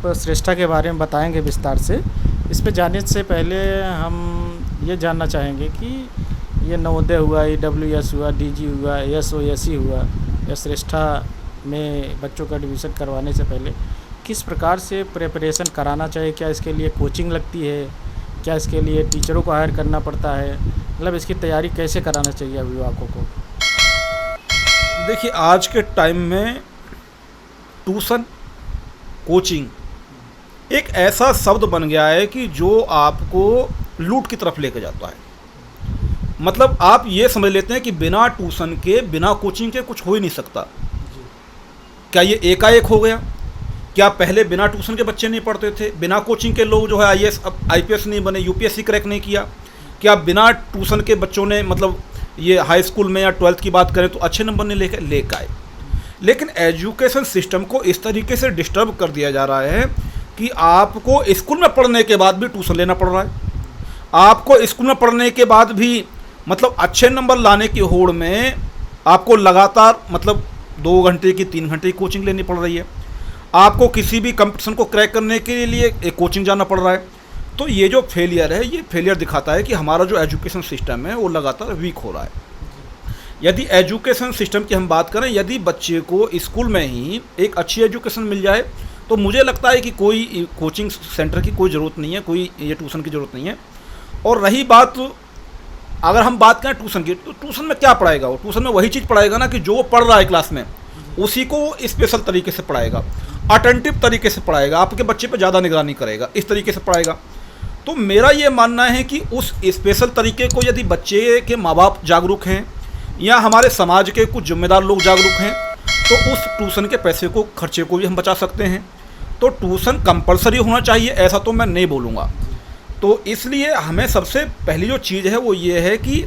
आप श्रेष्ठा के बारे में बताएंगे विस्तार से। इस पे जाने से पहले हम ये जानना चाहेंगे कि ये नवोदय हुआ, EWS हुआ, DG हुआ, SOSE हुआ या श्रेष्ठा में बच्चों का एडमिशन करवाने से पहले किस प्रकार से प्रिपरेशन कराना चाहिए? क्या इसके लिए कोचिंग लगती है? क्या इसके लिए टीचरों को हायर करना पड़ता है? मतलब इसकी तैयारी कैसे कराना चाहिए अभिभावकों को? देखिए, आज के टाइम में ट्यूशन, कोचिंग एक ऐसा शब्द बन गया है कि जो आपको लूट की तरफ लेके जाता है। मतलब आप ये समझ लेते हैं कि बिना ट्यूशन के, बिना कोचिंग के कुछ हो ही नहीं सकता। क्या ये एकाएक हो गया? क्या पहले बिना ट्यूशन के बच्चे नहीं पढ़ते थे? बिना कोचिंग के लोग जो है IAS IPS नहीं बने, UPSC क्रैक नहीं किया? क्या बिना ट्यूशन के बच्चों ने, मतलब ये हाई स्कूल में या 12th की बात करें तो अच्छे नंबर नहीं लेकर आए? लेकिन एजुकेशन सिस्टम को इस तरीके से डिस्टर्ब कर दिया जा रहा है कि आपको स्कूल में पढ़ने के बाद भी ट्यूशन लेना पड़ रहा है। आपको स्कूल में पढ़ने के बाद भी मतलब अच्छे नंबर लाने की होड़ में आपको लगातार मतलब 2 घंटे की 3 घंटे की कोचिंग लेनी पड़ रही है। आपको किसी भी कंपटीशन को क्रैक करने के लिए एक कोचिंग जाना पड़ रहा है। तो ये जो फेलियर है, ये फेलियर दिखाता है कि हमारा जो एजुकेशन सिस्टम है वो लगातार वीक हो रहा है। यदि एजुकेशन सिस्टम की हम बात करें, यदि बच्चे को स्कूल में ही एक अच्छी एजुकेशन मिल जाए तो मुझे लगता है कि कोई कोचिंग सेंटर की कोई ज़रूरत नहीं है, कोई ये ट्यूशन की ज़रूरत नहीं है। और रही बात, अगर हम बात करें ट्यूशन की, तो ट्यूशन में क्या पढ़ाएगा? वो ट्यूशन में वही चीज़ पढ़ाएगा ना कि जो वो पढ़ रहा है क्लास में, उसी को वो स्पेशल तरीके से पढ़ाएगा, अटेंटिव तरीके से पढ़ाएगा, आपके बच्चे पे ज़्यादा निगरानी करेगा, इस तरीके से पढ़ाएगा। तो मेरा ये मानना है कि उस स्पेशल तरीके को यदि बच्चे के माँ बाप जागरूक हैं या हमारे समाज के कुछ जिम्मेदार लोग जागरूक हैं तो उस ट्यूशन के पैसे को, खर्चे को भी हम बचा सकते हैं। तो ट्यूशन कंपलसरी होना चाहिए, ऐसा तो मैं नहीं बोलूँगा। तो इसलिए हमें सबसे पहली जो चीज़ है वो ये है कि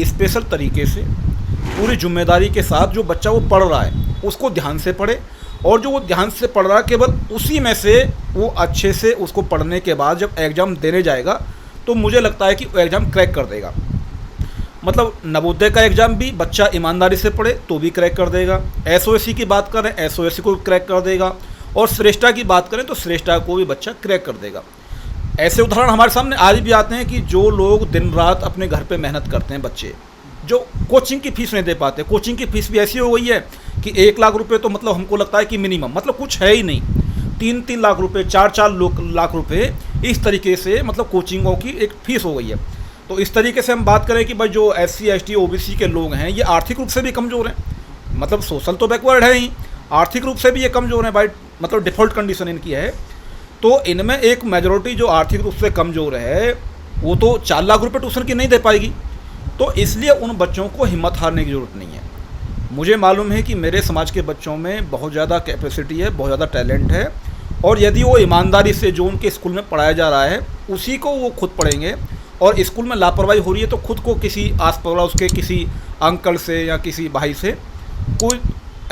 स्पेशल तरीके से पूरी जिम्मेदारी के साथ जो बच्चा वो पढ़ रहा है उसको ध्यान से पढ़े, और जो वो ध्यान से पढ़ रहा है केवल उसी में से वो अच्छे से उसको पढ़ने के बाद जब एग्ज़ाम देने जाएगा तो मुझे लगता है कि वो एग्ज़ाम क्रैक कर देगा। मतलब नवोदय का एग्ज़ाम भी बच्चा ईमानदारी से पढ़े तो भी क्रैक कर देगा। SOSE की बात करें, SOSE को भी क्रैक कर देगा। और श्रेष्ठा की बात करें तो श्रेष्ठा को भी बच्चा क्रैक कर देगा। ऐसे उदाहरण हमारे सामने आज भी आते हैं कि जो लोग दिन रात अपने घर पे मेहनत करते हैं, बच्चे जो कोचिंग की फ़ीस नहीं दे पाते, कोचिंग की फ़ीस भी ऐसी हो गई है कि 1 लाख रुपए तो मतलब हमको लगता है कि मिनिमम, मतलब कुछ है ही नहीं। 3-3 लाख रुपए, 4-4 लाख रुपए इस तरीके से मतलब कोचिंगों की एक फ़ीस हो गई है। तो इस तरीके से हम बात करें कि भाई जो SC ST OBC के लोग हैं ये आर्थिक रूप से भी कमज़ोर हैं। मतलब सोशल तो बैकवर्ड है ही, आर्थिक रूप से भी ये कमज़ोर हैं भाई, मतलब डिफ़ॉल्ट कंडीशन इनकी है। तो इनमें एक मेजॉरिटी जो आर्थिक रूप से कमज़ोर है वो तो 4 लाख रुपए ट्यूशन की नहीं दे पाएगी। तो इसलिए उन बच्चों को हिम्मत हारने की ज़रूरत नहीं है। मुझे मालूम है कि मेरे समाज के बच्चों में बहुत ज़्यादा कैपेसिटी है, बहुत ज़्यादा टैलेंट है, और यदि वो ईमानदारी से जो उनके स्कूल में पढ़ाया जा रहा है उसी को वो खुद पढ़ेंगे, और स्कूल में लापरवाही हो रही है तो खुद को किसी आस पड़ोस के किसी अंकल से या किसी भाई से कोई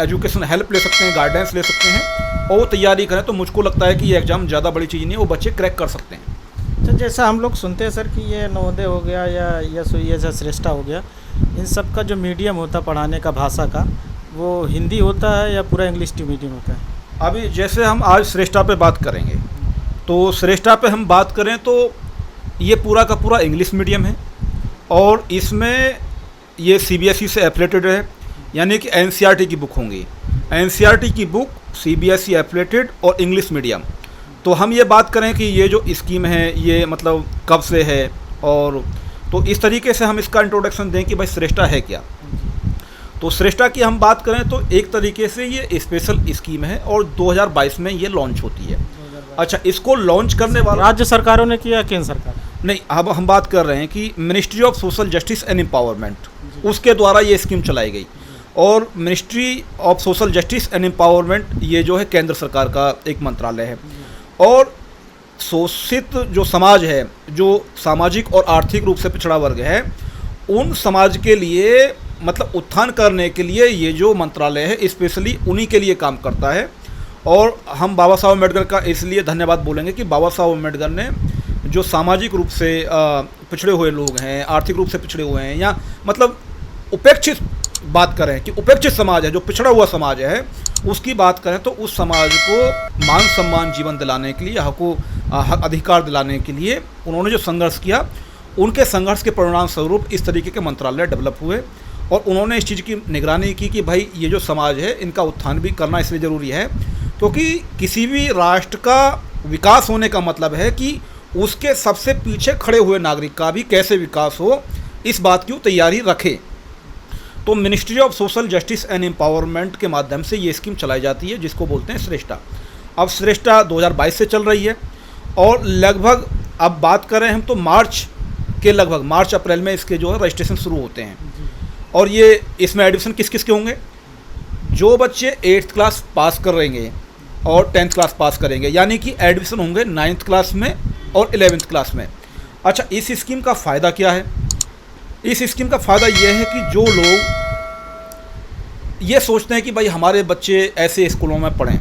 एजुकेशन हेल्प ले सकते हैं, गाइडेंस ले सकते हैं, और वो तैयारी करें तो मुझको लगता है कि ये एग्ज़ाम ज़्यादा बड़ी चीज़ नहीं है, वो बच्चे क्रैक कर सकते हैं। तो जैसा हम लोग सुनते हैं सर कि ये नवोदय हो गया या SOE श्रेष्ठा हो गया, इन सब का जो मीडियम होता है पढ़ाने का, भाषा का, वो हिंदी होता है या पूरा इंग्लिश मीडियम होता है? अभी जैसे हम आज श्रेष्ठा पे बात करेंगे, तो श्रेष्ठा पे हम बात करें तो ये पूरा का पूरा इंग्लिश मीडियम है, और इसमें ये CBSE से एफिलेटेड है, यानी कि NCERT की बुक होंगी। NCERT की बुक, CBSE एफिलेटेड और इंग्लिश मीडियम। तो हम ये बात करें कि ये जो स्कीम है ये मतलब कब से है, और तो इस तरीके से हम इसका इंट्रोडक्शन दें कि भाई श्रेष्ठा है क्या। तो श्रेष्ठा की हम बात करें तो एक तरीके से ये स्पेशल स्कीम है और 2022 में ये लॉन्च होती है। अच्छा, इसको लॉन्च करने वाला राज्य सरकारों ने किया, केंद्र सरकार? नहीं, अब हम बात कर रहे हैं कि ministry of social justice and empowerment, उसके द्वारा ये स्कीम चलाई गई। और ministry of social justice and empowerment ये जो है केंद्र सरकार का एक मंत्रालय है। और शोषित जो समाज है, जो सामाजिक और आर्थिक रूप से पिछड़ा वर्ग है, उन समाज के लिए मतलब उत्थान करने के लिए ये जो मंत्रालय है स्पेशली उन्हीं के लिए काम करता है। और हम बाबा साहब अम्बेडकर का इसलिए धन्यवाद बोलेंगे कि बाबा साहब अम्बेडकर ने जो सामाजिक रूप से पिछड़े हुए लोग हैं, आर्थिक रूप से पिछड़े हुए हैं, या मतलब उपेक्षित बात करें कि उपेक्षित समाज है, जो पिछड़ा हुआ समाज है, उसकी बात करें तो उस समाज को मान सम्मान जीवन दिलाने के लिए, अधिकार दिलाने के लिए उन्होंने जो संघर्ष किया, उनके संघर्ष के परिणाम स्वरूप इस तरीके के मंत्रालय डेवलप हुए और उन्होंने इस चीज़ की निगरानी की कि भाई ये जो समाज है इनका उत्थान भी करना इसलिए ज़रूरी है क्योंकि किसी भी राष्ट्र का विकास होने का मतलब है कि उसके सबसे पीछे खड़े हुए नागरिक का भी कैसे विकास हो, इस बात की तैयारी रखे। तो ministry of social justice and empowerment के माध्यम से ये स्कीम चलाई जाती है जिसको बोलते हैं श्रेष्ठा। अब श्रेष्ठा 2022 से चल रही है और लगभग अब बात करें हम तो मार्च अप्रैल में इसके जो है रजिस्ट्रेशन शुरू होते हैं। और ये इसमें एडमिशन किस किस के होंगे? जो बच्चे 8th क्लास पास कर रहेंगे और 10th क्लास पास करेंगे, यानी कि एडमिशन होंगे 9th क्लास में और 11th क्लास में। अच्छा, इस स्कीम का फ़ायदा क्या है? इस स्कीम का फ़ायदा ये है कि जो लोग ये सोचते हैं कि भाई हमारे बच्चे ऐसे स्कूलों में पढ़ें,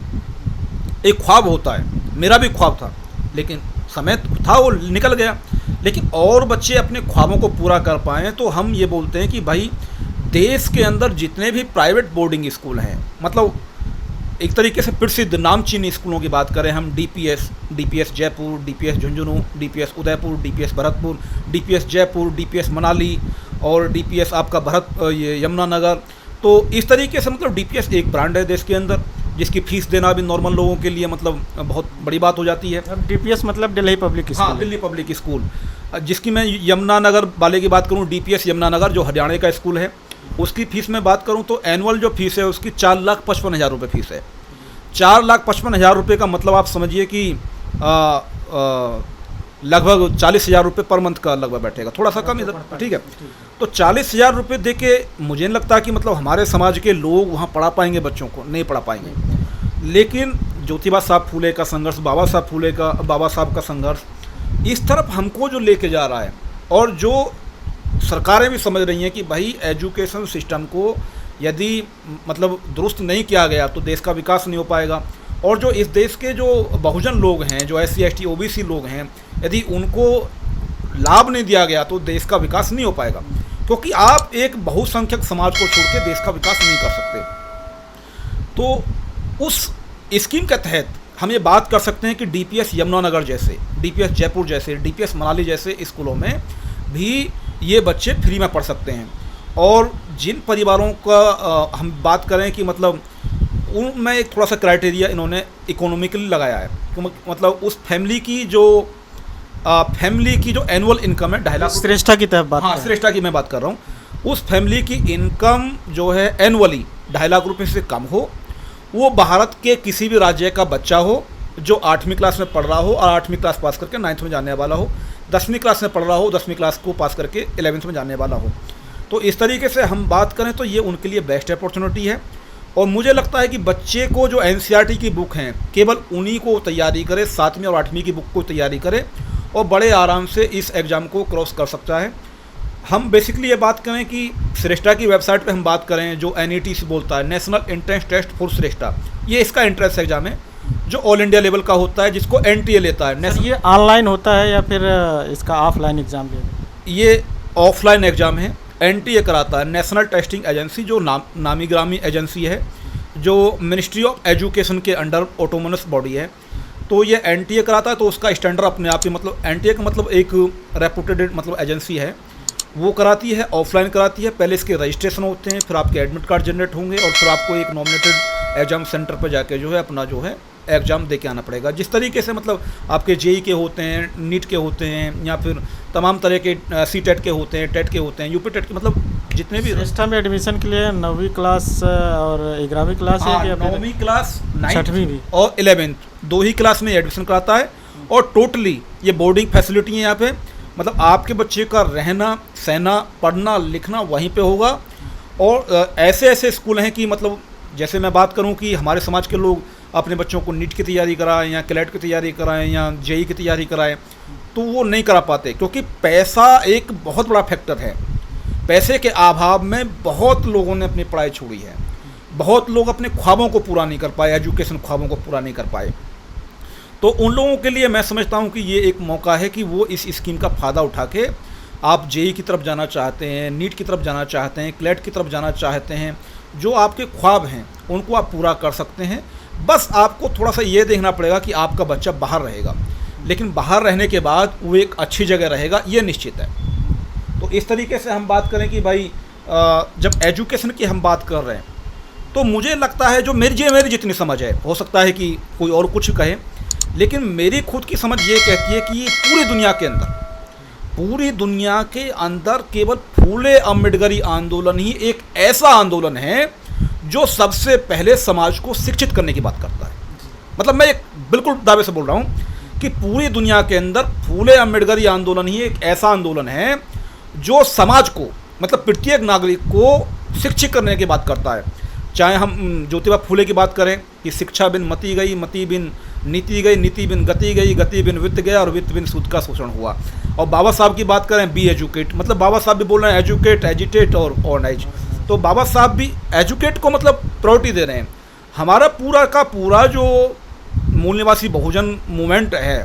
एक ख्वाब होता है, मेरा भी ख्वाब था लेकिन समय था वो निकल गया, लेकिन और बच्चे अपने ख्वाबों को पूरा कर पाएँ तो हम ये बोलते हैं कि भाई देश के अंदर जितने भी प्राइवेट बोर्डिंग स्कूल हैं, मतलब एक तरीके से प्रसिद्ध नामचीन स्कूलों की बात करें हम, DPS Jaipur, DPS Jhunjhunu, DPS Udaipur, DPS Bharatpur, DPS Jaipur, DPS Manali और डीपीएस आपका ये यमुनानगर। तो इस तरीके से मतलब डीपीएस एक ब्रांड है देश के अंदर जिसकी फ़ीस देना भी नॉर्मल लोगों के लिए मतलब बहुत बड़ी बात हो जाती है। अब डीपीएस मतलब दिल्ली पब्लिक स्कूल। हाँ, दिल्ली पब्लिक स्कूल, जिसकी मैं यमुनानगर वाले की बात करूँ, डीपीएस यमुनानगर जो हरियाणा का स्कूल है, उसकी फ़ीस में बात करूं तो एनुअल जो फीस है उसकी 4,55,000 रुपये फीस है। 4,55,000 रुपये का मतलब आप समझिए कि लगभग 40,000 रुपये पर मंथ का लगभग बैठेगा, थोड़ा सा कम इधर, ठीक है। तो 40,000 रुपये दे के मुझे नहीं लगता कि मतलब हमारे समाज के लोग वहाँ पढ़ा पाएंगे, बच्चों को नहीं पढ़ा पाएंगे। लेकिन ज्योतिबा साहब फूले का संघर्ष, बाबा साहब का संघर्ष इस तरफ हमको जो लेके जा रहा है, और जो सरकारें भी समझ रही हैं कि भाई एजुकेशन सिस्टम को यदि मतलब दुरुस्त नहीं किया गया तो देश का विकास नहीं हो पाएगा। और जो इस देश के जो बहुजन लोग हैं, जो SC ST OBC लोग हैं, यदि उनको लाभ नहीं दिया गया तो देश का विकास नहीं हो पाएगा, क्योंकि आप एक बहुसंख्यक समाज को छोड़ के देश का विकास नहीं कर सकते। तो उस स्कीम के तहत हम ये बात कर सकते हैं कि डीपीएस यमुनानगर जैसे, डीपीएस जयपुर जैसे, डीपीएस मनाली जैसे स्कूलों में भी ये बच्चे फ्री में पढ़ सकते हैं। और जिन परिवारों का हम बात करें कि मतलब उनमें एक थोड़ा सा क्राइटेरिया इन्होंने इकोनॉमिकली लगाया है, मतलब उस फैमिली की जो एनुअल इनकम है 2.5 लाख। श्रेष्ठा की तरफ बात, हाँ, श्रेष्ठा की मैं बात कर रहा हूँ। उस फैमिली की इनकम जो है एनुअली 2.5 लाख रुपये से कम हो, वो भारत के किसी भी राज्य का बच्चा हो जो 8वीं क्लास में पढ़ रहा हो और 8वीं क्लास पास करके 9th में जाने वाला हो, 10वीं क्लास में पढ़ रहा हो, 10वीं क्लास को पास करके 11th में जाने वाला हो। तो इस तरीके से हम बात करें तो ये उनके लिए बेस्ट अपॉर्चुनिटी है। और मुझे लगता है कि बच्चे को जो NCERT की बुक हैं केवल उन्हीं को तैयारी करे, 7वीं और 8वीं की बुक को तैयारी करे और बड़े आराम से इस एग्ज़ाम को क्रॉस कर सकता है। हम बेसिकली ये बात करें कि श्रेष्ठा की वेबसाइट पे हम बात करें, जो NET से बोलता है, नेशनल एंट्रेंस टेस्ट फॉर श्रेष्ठा, ये इसका एंट्रेंस एग्ज़ाम है जो ऑल इंडिया लेवल का होता है, जिसको NTA लेता है। ये ऑनलाइन होता है या फिर इसका ऑफलाइन एग्ज़ाम भी? ये ऑफलाइन एग्ज़ाम है, NTA कराता है, नेशनल टेस्टिंग एजेंसी, जो नामी ग्रामी एजेंसी है, जो मिनिस्ट्री ऑफ एजुकेशन के अंडर ऑटोनोमस बॉडी है। तो ये NTA कराता है, तो उसका स्टैंडर्ड अपने आप ही, मतलब NTA का मतलब एक रेपुटेड मतलब एजेंसी है, वो कराती है, ऑफलाइन कराती है। पहले इसके रजिस्ट्रेशन होते हैं, फिर आपके एडमिट कार्ड जनरेट होंगे और फिर आपको एक नॉमिनेटेड एग्ज़ाम सेंटर पर जाके जो है अपना जो है एग्ज़ाम दे के आना पड़ेगा। जिस तरीके से मतलब आपके JEE के होते हैं, नीट के होते हैं, या फिर तमाम तरह के CTET के होते हैं, टेट के होते हैं, UP टेट के, मतलब जितने भी। श्रेष्ठा में एडमिशन के लिए 9वीं क्लास और 11वीं क्लास है कि 9वीं क्लास, 6वीं भी और 11th 2 ही क्लास में एडमिशन कराता है। और टोटली ये बोर्डिंग फैसिलिटी है यहाँ पे, मतलब आपके बच्चे का रहना सहना पढ़ना लिखना वहीं पे होगा। और ऐसे ऐसे स्कूल हैं कि मतलब जैसे मैं बात करूं कि हमारे समाज के लोग अपने बच्चों को नीट की तैयारी कराएं या क्लैट की तैयारी कराएं या JEE की तैयारी कराएं, तो वो नहीं करा पाते, क्योंकि पैसा एक बहुत बड़ा फैक्टर है। पैसे के अभाव में बहुत लोगों ने अपनी पढ़ाई छोड़ी है, बहुत लोग अपने ख्वाबों को पूरा नहीं कर पाए, एजुकेशन ख्वाबों को पूरा नहीं कर पाए। तो उन लोगों के लिए मैं समझता हूं कि ये एक मौका है कि वो इस स्कीम का फ़ायदा उठा के आप जेई की तरफ जाना चाहते हैं, नीट की तरफ जाना चाहते हैं, क्लेट की तरफ जाना चाहते हैं, जो आपके ख्वाब हैं उनको आप पूरा कर सकते हैं। बस आपको थोड़ा सा ये देखना पड़ेगा कि आपका बच्चा बाहर रहेगा, लेकिन बाहर रहने के बाद वो एक अच्छी जगह रहेगा, ये निश्चित है। तो इस तरीके से हम बात करें कि भाई जब एजुकेशन की हम बात कर रहे हैं तो मुझे लगता है जो मेरी जितनी समझ है, हो सकता है कि कोई और कुछ कहे, लेकिन मेरी खुद की समझ ये कहती है कि पूरी दुनिया के अंदर केवल फूले अम्बेडकरी आंदोलन ही एक ऐसा आंदोलन है जो सबसे पहले समाज को शिक्षित करने की बात करता है। मतलब मैं एक बिल्कुल दावे से बोल रहा हूँ कि पूरी दुनिया के अंदर फूले अम्बेडकरी आंदोलन ही एक ऐसा आंदोलन है जो समाज को, मतलब प्रत्येक नागरिक को शिक्षित करने की बात करता है। चाहे हम ज्योतिबा फूले की बात करें कि शिक्षा बिन मति गई, मति बिन नीति गई, नीति बिन गति गई, गति बिन वित्त गया और वित्त बिन सूद का शोषण हुआ। और बाबा साहब की बात करें, बी एजुकेट, मतलब बाबा साहब भी बोल रहे हैं एजुकेट, एजिटेट और ऑर्गेनाइज। तो बाबा साहब भी एजुकेट को मतलब प्रायोरिटी दे रहे हैं। हमारा पूरा का पूरा जो मूल निवासी बहुजन मूवमेंट है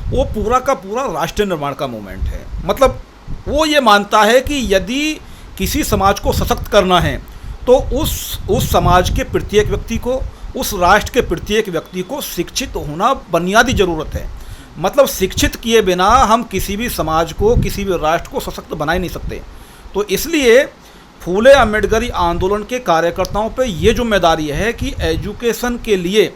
वो पूरा का पूरा राष्ट्र निर्माण का मूवमेंट है। मतलब वो ये मानता है कि यदि किसी समाज को सशक्त करना है तो उस समाज के प्रत्येक व्यक्ति को, उस राष्ट्र के प्रत्येक व्यक्ति को शिक्षित होना बुनियादी ज़रूरत है। मतलब शिक्षित किए बिना हम किसी भी समाज को, किसी भी राष्ट्र को सशक्त बना ही नहीं सकते। तो इसलिए फूले अम्बेडकरी आंदोलन के कार्यकर्ताओं पे ये जिम्मेदारी है कि एजुकेशन के लिए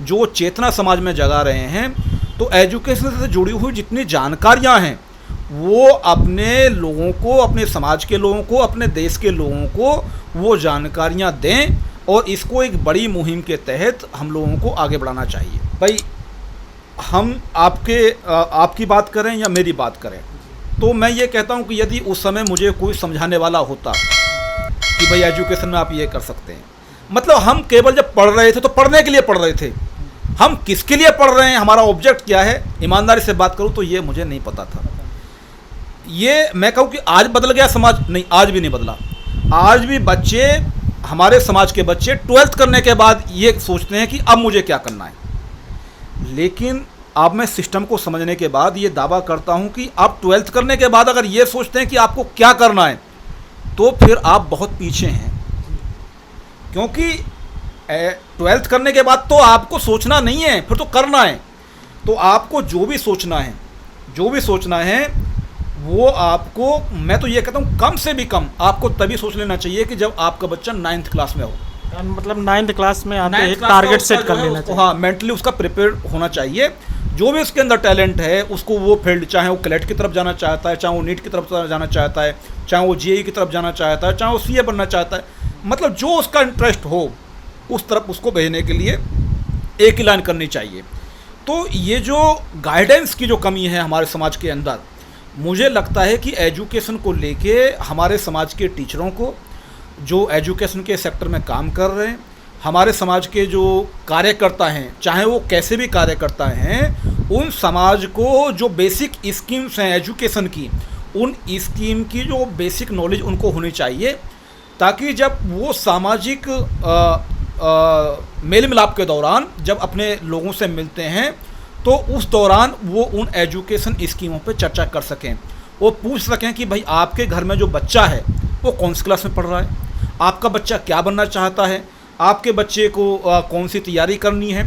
जो चेतना समाज में जगा रहे हैं, तो एजुकेशन से जुड़ी हुई जितनी जानकारियाँ हैं वो अपने लोगों को, अपने समाज के लोगों को, अपने देश के लोगों को वो जानकारियाँ दें और इसको एक बड़ी मुहिम के तहत हम लोगों को आगे बढ़ाना चाहिए। भाई हम आपकी बात करें या मेरी बात करें, तो मैं ये कहता हूँ कि यदि उस समय मुझे कोई समझाने वाला होता कि भाई एजुकेशन में आप ये कर सकते हैं, मतलब हम केवल जब पढ़ रहे थे तो पढ़ने के लिए पढ़ रहे थे, हम किसके लिए पढ़ रहे हैं, हमारा ऑब्जेक्ट क्या है, ईमानदारी से बात करूँ तो ये मुझे नहीं पता था। ये मैं कहूँ कि आज बदल गया समाज, नहीं, आज भी नहीं बदला। आज भी बच्चे, हमारे समाज के बच्चे 12th करने के बाद ये सोचते हैं कि अब मुझे क्या करना है। लेकिन अब मैं सिस्टम को समझने के बाद ये दावा करता हूँ कि आप 12th करने के बाद अगर ये सोचते हैं कि आपको क्या करना है तो फिर आप बहुत पीछे हैं, क्योंकि 12th करने के बाद तो आपको सोचना नहीं है, फिर तो करना है। तो आपको जो भी सोचना है वो आपको, मैं तो ये कहता हूँ कम से भी कम आपको तभी सोच लेना चाहिए कि जब आपका बच्चा 9th क्लास में हो। मतलब 9th क्लास में आते एक टारगेट सेट कर लेना चाहिए। हाँ, मेंटली उसका प्रिपेयर होना चाहिए। जो भी उसके अंदर टैलेंट है उसको वो फील्ड, चाहे वो क्लेट की तरफ जाना चाहता है, चाहे वो नीट की तरफ जाना चाहता है, चाहे वो जेईई की तरफ जाना चाहता है, चाहे वो सीए बनना चाहता है, मतलब जो उसका इंटरेस्ट हो उस तरफ उसको भेजने के लिए एक ही लाइन करनी चाहिए। तो ये जो गाइडेंस की जो कमी है हमारे समाज के अंदर, मुझे लगता है कि एजुकेशन को लेके हमारे समाज के टीचरों को, जो एजुकेशन के सेक्टर में काम कर रहे हैं, हमारे समाज के जो कार्यकर्ता हैं, चाहे वो कैसे भी कार्यकर्ता हैं, उन समाज को जो बेसिक स्कीम्स हैं एजुकेशन की, उन स्कीम की जो बेसिक नॉलेज उनको होनी चाहिए, ताकि जब वो सामाजिक मेल मिलाप के दौरान जब अपने लोगों से मिलते हैं तो उस दौरान वो उन एजुकेशन स्कीमों पे चर्चा कर सकें। वो पूछ सकें कि भाई आपके घर में जो बच्चा है वो कौन सी क्लास में पढ़ रहा है, आपका बच्चा क्या बनना चाहता है, आपके बच्चे को कौन सी तैयारी करनी है।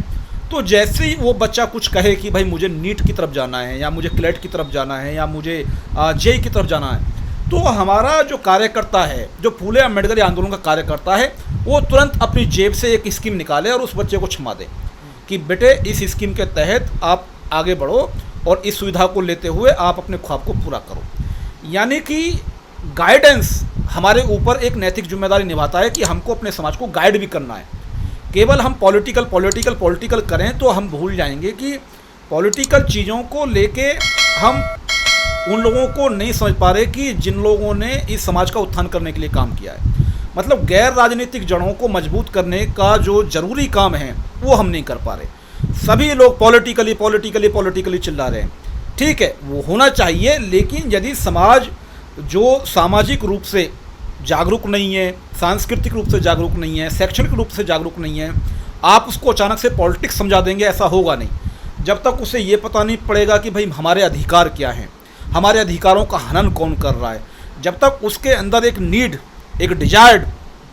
तो जैसे ही वो बच्चा कुछ कहे कि भाई मुझे नीट की तरफ जाना है, या मुझे क्लेट की तरफ जाना है, या मुझे जेईई की तरफ जाना है, तो हमारा जो कार्यकर्ता है, जो फूले अम्बेडकरी आंदोलन का कार्यकर्ता है, वो तुरंत अपनी जेब से एक स्कीम निकाले और उस बच्चे को क्षमा दे कि बेटे इस स्कीम के तहत आप आगे बढ़ो और इस सुविधा को लेते हुए आप अपने ख्वाब को पूरा करो। यानी कि गाइडेंस हमारे ऊपर एक नैतिक जिम्मेदारी निभाता है कि हमको अपने समाज को गाइड भी करना है। केवल हम पॉलिटिकल करें तो हम भूल जाएंगे कि पॉलिटिकल चीज़ों को लेके हम उन लोगों को नहीं समझ पा रहे कि जिन लोगों ने इस समाज का उत्थान करने के लिए काम किया है। मतलब गैर राजनीतिक जड़ों को मजबूत करने का जो ज़रूरी काम है वो हम नहीं कर पा रहे। सभी लोग पॉलिटिकली चिल्ला रहे हैं। ठीक है, वो होना चाहिए, लेकिन यदि समाज जो सामाजिक रूप से जागरूक नहीं है, सांस्कृतिक रूप से जागरूक नहीं है, शैक्षणिक रूप से जागरूक नहीं है, आप उसको अचानक से पॉलिटिक्स समझा देंगे, ऐसा होगा नहीं। जब तक उसे ये पता नहीं पड़ेगा कि भाई हमारे अधिकार क्या हैं, हमारे अधिकारों का हनन कौन कर रहा है। जब तक उसके अंदर एक नीड, एक डिजायर्ड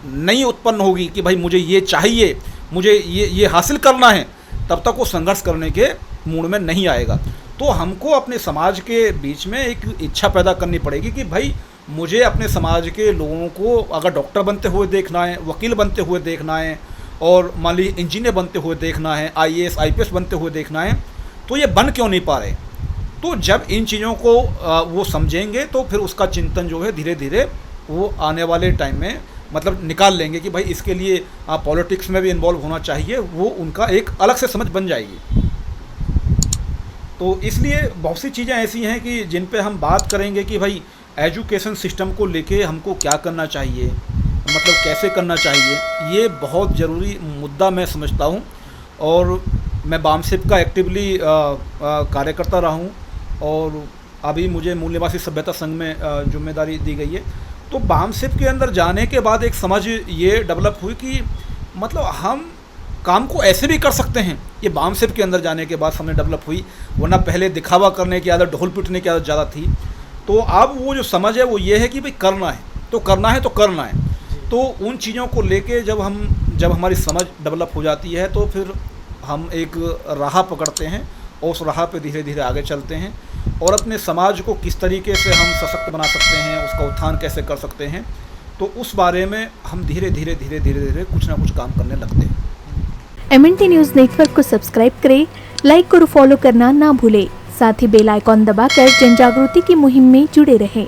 नहीं उत्पन्न होगी कि भाई मुझे ये चाहिए, मुझे ये हासिल करना है, तब तक वो संघर्ष करने के मूड में नहीं आएगा। तो हमको अपने समाज के बीच में एक इच्छा पैदा करनी पड़ेगी कि भाई मुझे अपने समाज के लोगों को अगर डॉक्टर बनते हुए देखना है, वकील बनते हुए देखना है, और मान लीजिए इंजीनियर बनते हुए देखना है, IAS IPS बनते हुए देखना है, तो ये बन क्यों नहीं पा रहे। तो जब इन चीज़ों को वो समझेंगे तो फिर उसका चिंतन जो है धीरे धीरे वो आने वाले टाइम में मतलब निकाल लेंगे कि भाई इसके लिए पॉलिटिक्स में भी इन्वॉल्व होना चाहिए, वो उनका एक अलग से समझ बन जाएगी। तो इसलिए बहुत सी चीज़ें ऐसी हैं कि जिन पे हम बात करेंगे कि भाई एजुकेशन सिस्टम को लेके हमको क्या करना चाहिए, मतलब कैसे करना चाहिए, ये बहुत ज़रूरी मुद्दा मैं समझता हूँ। और मैं बामसिप का एक्टिवली कार्यकर्ता रहा हूँ, और अभी मुझे मूल निवासी सभ्यता संघ में जिम्मेदारी दी गई है। तो बामसिप के अंदर जाने के बाद एक समझ ये डेवलप हुई कि मतलब हम काम को ऐसे भी कर सकते हैं। ये बामसिप के अंदर जाने के बाद समझ डेवलप हुई, वरना पहले दिखावा करने की आदत, ढोल पीटने की आदत ज़्यादा थी। तो अब वो जो समझ है वो ये है कि भाई करना है तो करना है तो करना है। तो उन चीज़ों को लेके जब हमारी समझ डेवलप हो जाती है तो फिर हम एक राह पकड़ते हैं और उस राह पे धीरे धीरे आगे चलते हैं, और अपने समाज को किस तरीके से हम सशक्त बना सकते हैं, उसका उत्थान कैसे कर सकते हैं, तो उस बारे में हम धीरे धीरे कुछ ना कुछ काम करने लगते हैं। MNT न्यूज़ नेटवर्क को सब्सक्राइब करें, लाइक और फॉलो करना ना भूलें। साथ ही बेल आइकॉन दबाकर जन जागृति की मुहिम में जुड़े रहें।